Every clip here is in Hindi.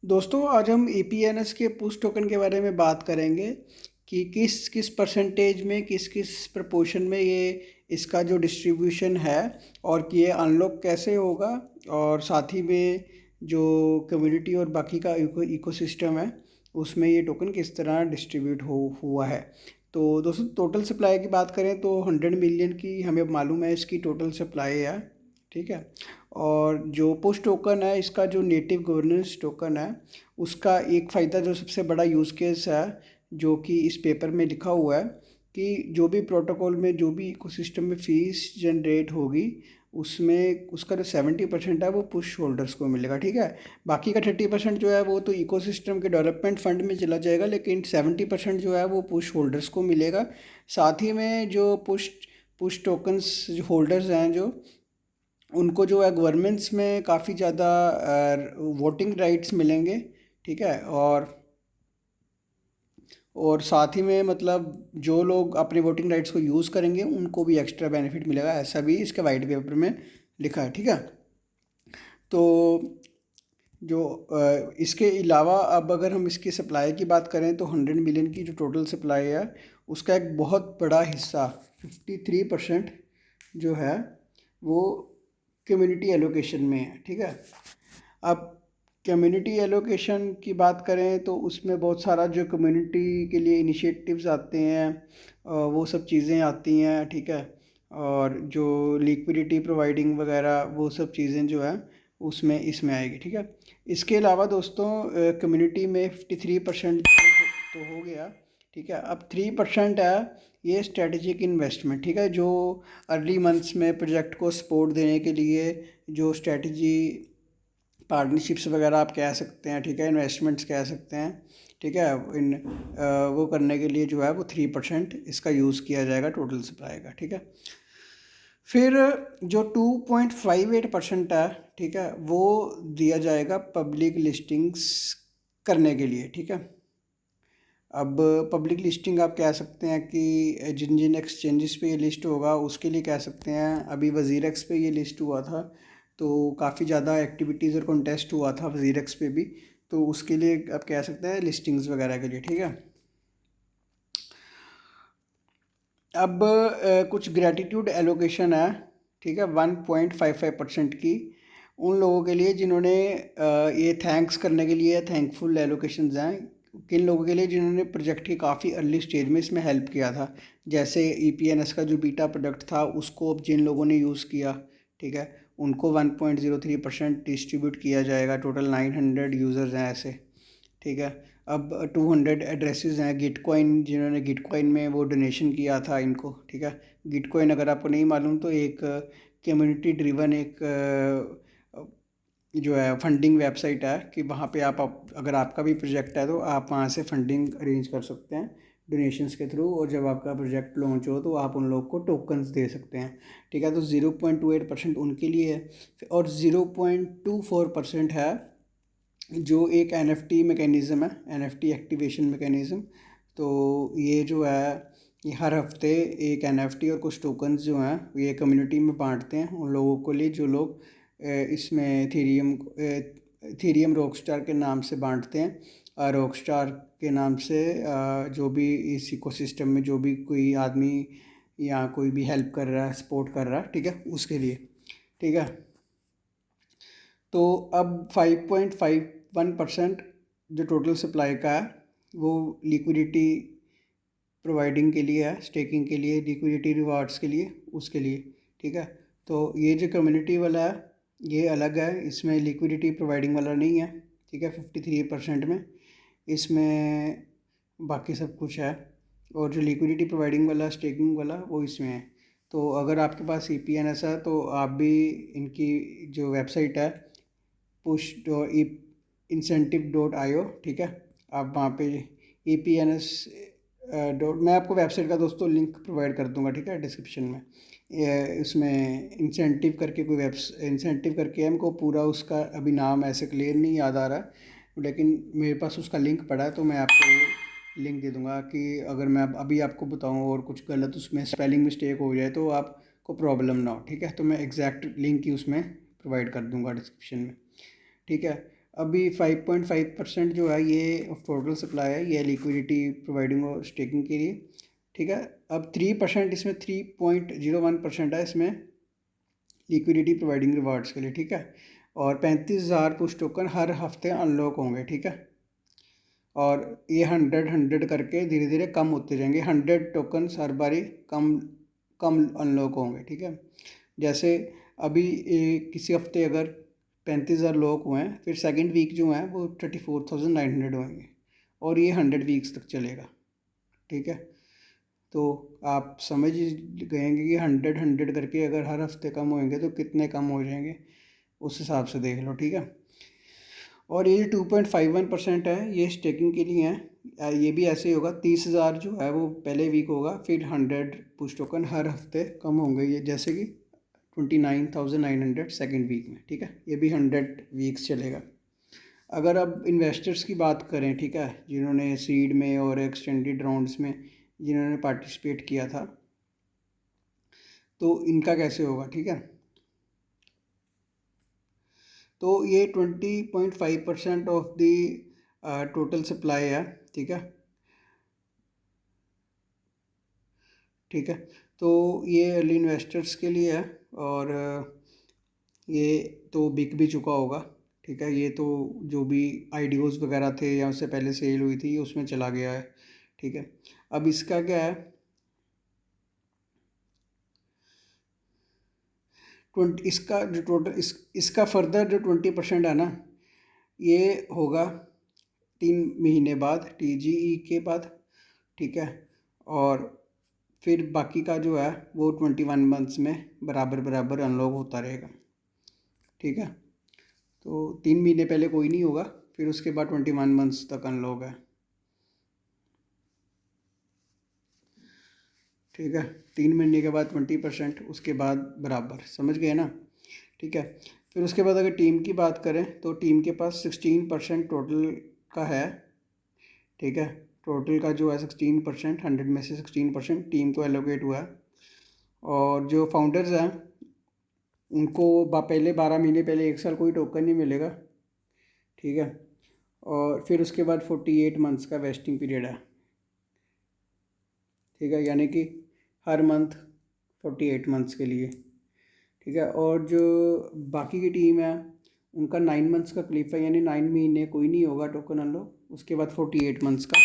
दोस्तों आज हम एपीएनएस के पुश टोकन के बारे में बात करेंगे कि किस किस परसेंटेज में किस किस प्रपोर्शन में ये इसका जो डिस्ट्रीब्यूशन है और कि ये अनलॉक कैसे होगा और साथ ही में जो कम्युनिटी और बाकी का इकोसिस्टम है उसमें ये टोकन किस तरह डिस्ट्रीब्यूट हुआ है। तो दोस्तों टोटल सप्लाई की बात करें तो 100 मिलियन की हमें मालूम है इसकी टोटल सप्लाई है। ठीक है। और जो पुश टोकन है इसका जो नेटिव गवर्नेंस टोकन है उसका एक फ़ायदा जो सबसे बड़ा यूज़ केस है जो कि इस पेपर में लिखा हुआ है कि जो भी प्रोटोकॉल में जो भी इकोसिस्टम में फ़ीस जनरेट होगी उसमें उसका जो 70% है वो पुश होल्डर्स को मिलेगा। ठीक है। बाकी का 30% जो है वो तो इकोसिस्टम के डेवलपमेंट फंड में चला जाएगा, लेकिन 70% जो है वो पुश होल्डर्स को मिलेगा। साथ ही में जो पुश टोकन्स जो होल्डर्स हैं जो उनको जो है गवर्नमेंट्स में काफ़ी ज़्यादा वोटिंग राइट्स मिलेंगे। ठीक है। और साथ ही में मतलब जो लोग अपने वोटिंग राइट्स को यूज़ करेंगे उनको भी एक्स्ट्रा बेनिफिट मिलेगा, ऐसा भी इसके वाइट पेपर में लिखा है। ठीक है। तो जो इसके अलावा अब अगर हम इसकी सप्लाई की बात करें तो 100 मिलियन की जो टोटल सप्लाई है उसका एक बहुत बड़ा हिस्सा 53% जो है वो कम्युनिटी एलोकेशन में है। ठीक है। अब कम्युनिटी एलोकेशन की बात करें तो उसमें बहुत सारा जो कम्युनिटी के लिए इनिशिएटिव्स आते हैं वो सब चीज़ें आती हैं। ठीक है। और जो लिक्विडिटी प्रोवाइडिंग वगैरह वो सब चीज़ें जो है उसमें इसमें आएगी। ठीक है। इसके अलावा दोस्तों कम्युनिटी में 53% तो हो गया। ठीक है। अब 3% है ये स्ट्रेटेजिक इन्वेस्टमेंट। ठीक है। जो अर्ली मंथ्स में प्रोजेक्ट को सपोर्ट देने के लिए जो स्ट्रेटजी पार्टनरशिप्स वगैरह आप कह सकते हैं। ठीक है। इन्वेस्टमेंट्स कह सकते हैं। ठीक है। वो करने के लिए जो है वो 3% इसका यूज़ किया जाएगा टोटल सप्लाई का। ठीक है। फिर जो 2.58% है, ठीक है, वो दिया जाएगा पब्लिक लिस्टिंग्स करने के लिए। ठीक है। अब पब्लिक लिस्टिंग आप कह सकते हैं कि जिन जिन एक्सचेंजेस पे ये लिस्ट होगा उसके लिए कह सकते हैं। अभी वज़ीरक्स पे ये लिस्ट हुआ था तो काफ़ी ज़्यादा एक्टिविटीज़ और कॉन्टेस्ट हुआ था वज़ीरक्स पे भी, तो उसके लिए आप कह सकते हैं लिस्टिंग्स वगैरह के लिए। ठीक है। अब कुछ ग्रेटिट्यूड एलोकेशन है। ठीक है। 1.55% की उन लोगों के लिए जिन्होंने ये थैंक्स करने के लिए थैंकफुल एलोकेशंस हैं किन लोगों के लिए जिन्होंने प्रोजेक्ट की काफ़ी अर्ली स्टेज में इसमें हेल्प किया था। जैसे ईपीएनएस का जो बीटा प्रोडक्ट था उसको अब जिन लोगों ने यूज़ किया, ठीक है, उनको 1.03% डिस्ट्रीब्यूट किया जाएगा। टोटल 900 यूज़र्स हैं ऐसे। ठीक है। अब 200 एड्रेसेस हैं गिटकॉइन जिन्होंने गिटकॉइन में वो डोनेशन किया था इनको। ठीक है। गिटकॉइन अगर आपको नहीं मालूम तो एक कम्युनिटी ड्रिवन एक जो है फंडिंग वेबसाइट है कि वहाँ पे आप अगर आपका भी प्रोजेक्ट है तो आप वहाँ से फंडिंग अरेंज कर सकते हैं डोनेशंस के थ्रू, और जब आपका प्रोजेक्ट लॉन्च हो तो आप उन लोग को टोकन्स दे सकते हैं। ठीक है। तो 0.28% उनके लिए है और 0.24% है जो एक एनएफटी मैकेनिज़्म है, एनएफटी एक्टिवेशन मैकेनिज़्म। तो ये जो है ये हर हफ्ते एक एनएफटी और कुछ टोकन्स जो हैं ये कम्युनिटी में बांटते हैं उन लोगों के लिए जो लोग इसमें थीरियम रॉकस्टार के नाम से बांटते हैं। रॉकस्टार के नाम से जो भी इस इकोसिस्टम में जो भी कोई आदमी या कोई भी हेल्प कर रहा है, सपोर्ट कर रहा है, ठीक है, उसके लिए। ठीक है। तो अब 5.51% जो टोटल सप्लाई का है वो लिक्विडिटी प्रोवाइडिंग के लिए है, स्टेकिंग के लिए, लिक्विडिटी रिवार्ड्स के लिए, उसके लिए। ठीक है। तो ये जो कम्युनिटी वाला है ये अलग है, इसमें लिक्विडिटी प्रोवाइडिंग वाला नहीं है। ठीक है। 53% में इसमें बाकी सब कुछ है, और जो लिक्विडिटी प्रोवाइडिंग वाला स्टेकिंग वाला वो इसमें है। तो अगर आपके पास EPNS है तो आप भी इनकी जो वेबसाइट है पुश incentive.io, ठीक है, आप वहाँ पे EPNS डॉट, मैं आपको वेबसाइट का दोस्तों लिंक प्रोवाइड कर दूंगा। ठीक है। डिस्क्रिप्शन में इसमें इंसेंटिव करके कोई इंसेंटिव करके है, हमको पूरा उसका अभी नाम ऐसे क्लियर नहीं याद आ रहा है, लेकिन मेरे पास उसका लिंक पड़ा है तो मैं आपको लिंक दे दूंगा कि अगर मैं अभी आपको बताऊं और कुछ गलत उसमें स्पेलिंग मिस्टेक हो जाए तो आपको प्रॉब्लम ना हो। ठीक है। तो मैं एग्जैक्ट लिंक ही उसमें प्रोवाइड कर दूंगा डिस्क्रिप्शन में। ठीक है। अभी 5.5% जो है ये टोटल सप्लाई है, ये लिक्विडिटी प्रोवाइडिंग और स्टेकिंग के लिए, ठीक है। अब 3% इसमें 3.01% है इसमें लिक्विडिटी प्रोवाइडिंग रिवार्ड्स के लिए, ठीक है। और 35,000 पुश टोकन हर हफ्ते अनलॉक होंगे, ठीक है। और ये 100 करके धीरे धीरे कम होते जाएंगे, 100 टोकन्स हर बारी कम कम अनलॉक होंगे, ठीक है। जैसे अभी किसी हफ्ते अगर 35,000 लॉक हुए हैं, फिर सेकंड वीक जो है वो 34,900 होंगे और ये 100 वीक्स तक चलेगा, ठीक है। तो आप समझ गए हैं कि 100 करके अगर हर हफ्ते कम होंगे तो कितने कम हो जाएंगे, उस हिसाब से देख लो, ठीक है। और ये 2.51% है, ये स्टेकिंग के लिए है। ये भी ऐसे ही होगा, 30,000 जो है वो पहले वीक होगा, फिर 100 पुश टोकन हर हफ्ते कम होंगे, ये जैसे कि 29,900 सेकेंड वीक में, ठीक है। ये भी 100 वीक्स चलेगा। अगर अब इन्वेस्टर्स की बात करें, ठीक है, जिन्होंने सीड में और एक्सटेंडेड राउंड्स में जिन्होंने पार्टिसिपेट किया था, तो इनका कैसे होगा, ठीक है। तो ये 20.5% ऑफ दी टोटल सप्लाई है, ठीक है, ठीक है। तो ये अर्ली इन्वेस्टर्स के लिए है और ये तो बिक भी चुका होगा, ठीक है। ये तो जो भी आईडीओज़ वगैरह थे या उससे पहले सेल हुई थी उसमें चला गया है, ठीक है। अब इसका क्या है, 20 इसका जो टोटल इसका फर्दर जो 20% है ना, ये होगा 3 महीने बाद TGE के बाद, ठीक है। और फिर बाकी का जो है वो 21 मंथ्स में बराबर बराबर अनलॉक होता रहेगा, ठीक है। तो 3 महीने पहले कोई नहीं होगा, फिर उसके बाद 21 मंथ्स तक अनलॉक है, ठीक है। 3 महीने के बाद 20%, उसके बाद बराबर, समझ गए ना, ठीक है। फिर उसके बाद अगर टीम की बात करें तो टीम के पास 16% टोटल का है, ठीक है। टोटल का जो है 16%, 100 में से 16% टीम को एलोकेट हुआ है। और जो फाउंडर्स हैं उनको पहले 12 महीने पहले 1 साल कोई टोकन नहीं मिलेगा, ठीक है। और फिर उसके बाद 48 मंथ्स का वेस्टिंग पीरियड है, ठीक है, यानी कि हर मंथ 48 मंथ्स के लिए, ठीक है। और जो बाकी की टीम है उनका 9 मंथ्स का क्लिफ है, यानी 9 महीने कोई नहीं होगा टोकन अनलॉक, उसके बाद 48 मंथ्स का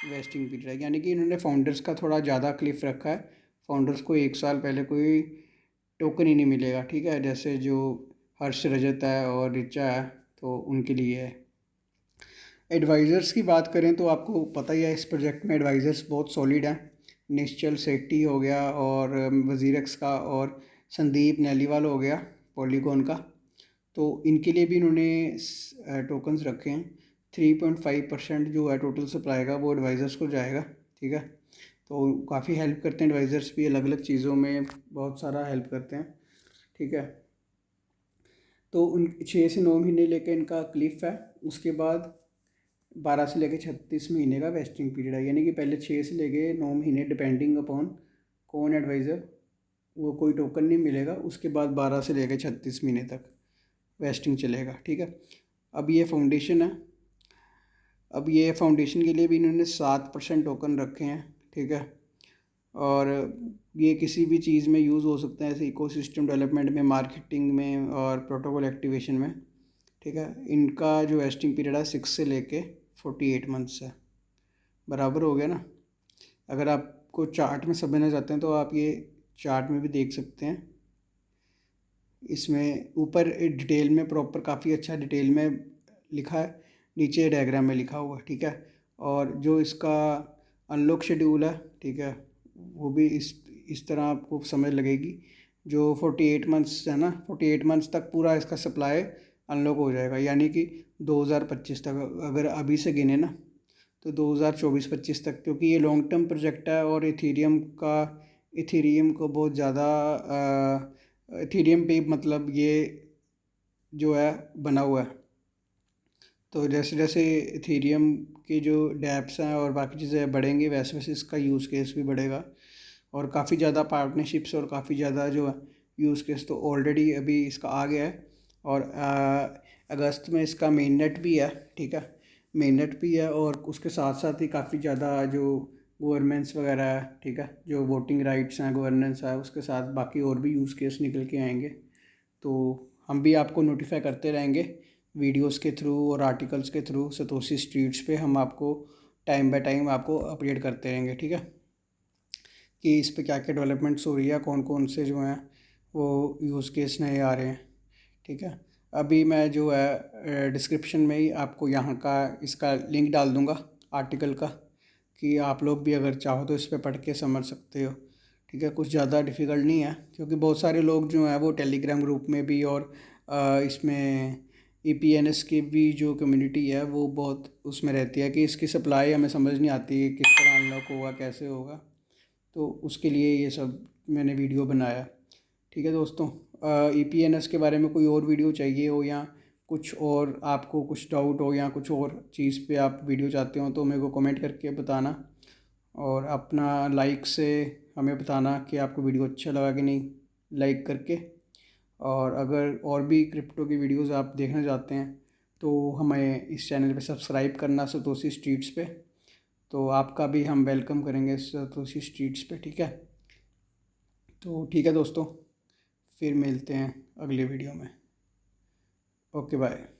वेस्टिंग पीरियड है। यानी कि इन्होंने फाउंडर्स का थोड़ा ज़्यादा क्लिफ रखा है, फाउंडर्स को 1 साल पहले कोई टोकन ही नहीं मिलेगा, ठीक है। जैसे जो हर्ष रजत है और रिचा है, तो उनके लिए है। एडवाइज़र्स की बात करें तो आपको पता ही है इस प्रोजेक्ट में एडवाइज़र्स बहुत सॉलिड हैं। निश्चल सेट्टी हो गया और वजीरक्स का, और संदीप नैलीवाल हो गया पॉलीगॉन का। तो इनके लिए भी इन्होंने टोकन्स रखे हैं। 3.5% जो है टोटल सप्लाई का वो एडवाइज़र्स को जाएगा, ठीक है। तो काफ़ी हेल्प करते हैं एडवाइज़र्स भी, अलग अलग चीज़ों में बहुत सारा हेल्प करते हैं, ठीक है। तो उन 6 से 9 महीने लेकर इनका क्लिफ है, उसके बाद 12 से लेकर 36 महीने का वेस्टिंग पीरियड है। यानी कि पहले 6 से लेकर 9 महीने डिपेंडिंग अपॉन कौन एडवाइज़र, वो कोई टोकन नहीं मिलेगा। उसके बाद 12 से लेकर 36 महीने तक वेस्टिंग चलेगा, ठीक है। अब ये फाउंडेशन है, अब ये फाउंडेशन के लिए भी इन्होंने 7% टोकन रखे हैं, ठीक है। और ये किसी भी चीज़ में यूज़ हो सकते हैं, ऐसे इकोसिस्टम डेवलपमेंट में, मार्केटिंग में और प्रोटोकॉल एक्टिवेशन में, ठीक है। इनका जो वेस्टिंग पीरियड है 6 से लेके 48 मंथ्स है, बराबर हो गया ना। अगर आपको चार्ट में समझना चाहते हैं तो आप ये चार्ट में भी देख सकते हैं, इसमें ऊपर डिटेल में प्रॉपर काफ़ी अच्छा डिटेल में लिखा है, नीचे डायग्राम में लिखा हुआ है, ठीक है। और जो इसका अनलॉक शेड्यूल है, ठीक है, वो भी इस तरह आपको समझ लगेगी। जो 48 मंथ्स है ना, 48 मंथ्स तक पूरा इसका सप्लाई अनलॉक हो जाएगा, यानी कि 2025 तक, अगर अभी से गिने ना तो 2024-25 तक, क्योंकि ये लॉन्ग टर्म प्रोजेक्ट है और इथेरियम को बहुत ज़्यादा, इथेरियम पे मतलब ये जो है बना हुआ है। तो जैसे जैसे इथेरियम के जो डैप्स हैं और बाकी चीज़ें बढ़ेंगी, वैसे वैसे इसका यूज़ केस भी बढ़ेगा और काफ़ी ज़्यादा पार्टनरशिप्स और काफ़ी ज़्यादा जो है यूज़ केस तो ऑलरेडी अभी इसका आ गया है। और अगस्त में इसका मेन नेट भी है, ठीक है, मेन नेट भी है, और उसके साथ साथ ही काफ़ी ज़्यादा जो गवर्नेंस वगैरह है, ठीक है, जो वोटिंग राइट्स हैं, गवर्नेंस है, उसके साथ बाकी और भी यूज़ केस निकल के आएंगे। तो हम भी आपको नोटिफाई करते रहेंगे वीडियोस के थ्रू और आर्टिकल्स के थ्रू। सतोशी स्ट्रीट्स पे हम आपको टाइम बाय टाइम आपको अपडेट करते रहेंगे, ठीक है, कि इस पे क्या क्या डेवलपमेंट्स हो रही है, कौन कौन से जो हैं वो यूज़ केस नए आ रहे हैं, ठीक है। अभी मैं जो है डिस्क्रिप्शन में ही आपको यहाँ का इसका लिंक डाल दूँगा आर्टिकल का, कि आप लोग भी अगर चाहो तो इस पे पढ़ के समझ सकते हो, ठीक है। कुछ ज़्यादा डिफ़िकल्ट नहीं है, क्योंकि बहुत सारे लोग जो हैं वो टेलीग्राम ग्रुप में भी और इसमें ईपीएनएस की भी जो कम्युनिटी है वो बहुत उसमें रहती है कि इसकी सप्लाई हमें समझ नहीं आती किस तरह अनलॉक होगा, कैसे होगा। तो उसके लिए ये सब मैंने वीडियो बनाया, ठीक है दोस्तों। ईपीएनएस के बारे में कोई और वीडियो चाहिए हो, या कुछ और आपको कुछ डाउट हो, या कुछ और चीज़ पे आप वीडियो चाहते हो, तो मेरे को कमेंट करके बताना, और अपना लाइक से हमें बताना कि आपको वीडियो अच्छा लगा कि नहीं, लाइक करके। और अगर और भी क्रिप्टो की वीडियोस आप देखना चाहते हैं तो हमें इस चैनल पे सब्सक्राइब करना, सतोशी स्ट्रीट्स पे। तो आपका भी हम वेलकम करेंगे सतोशी स्ट्रीट्स पे, ठीक है। तो ठीक है दोस्तों, फिर मिलते हैं अगले वीडियो में। Okay bye.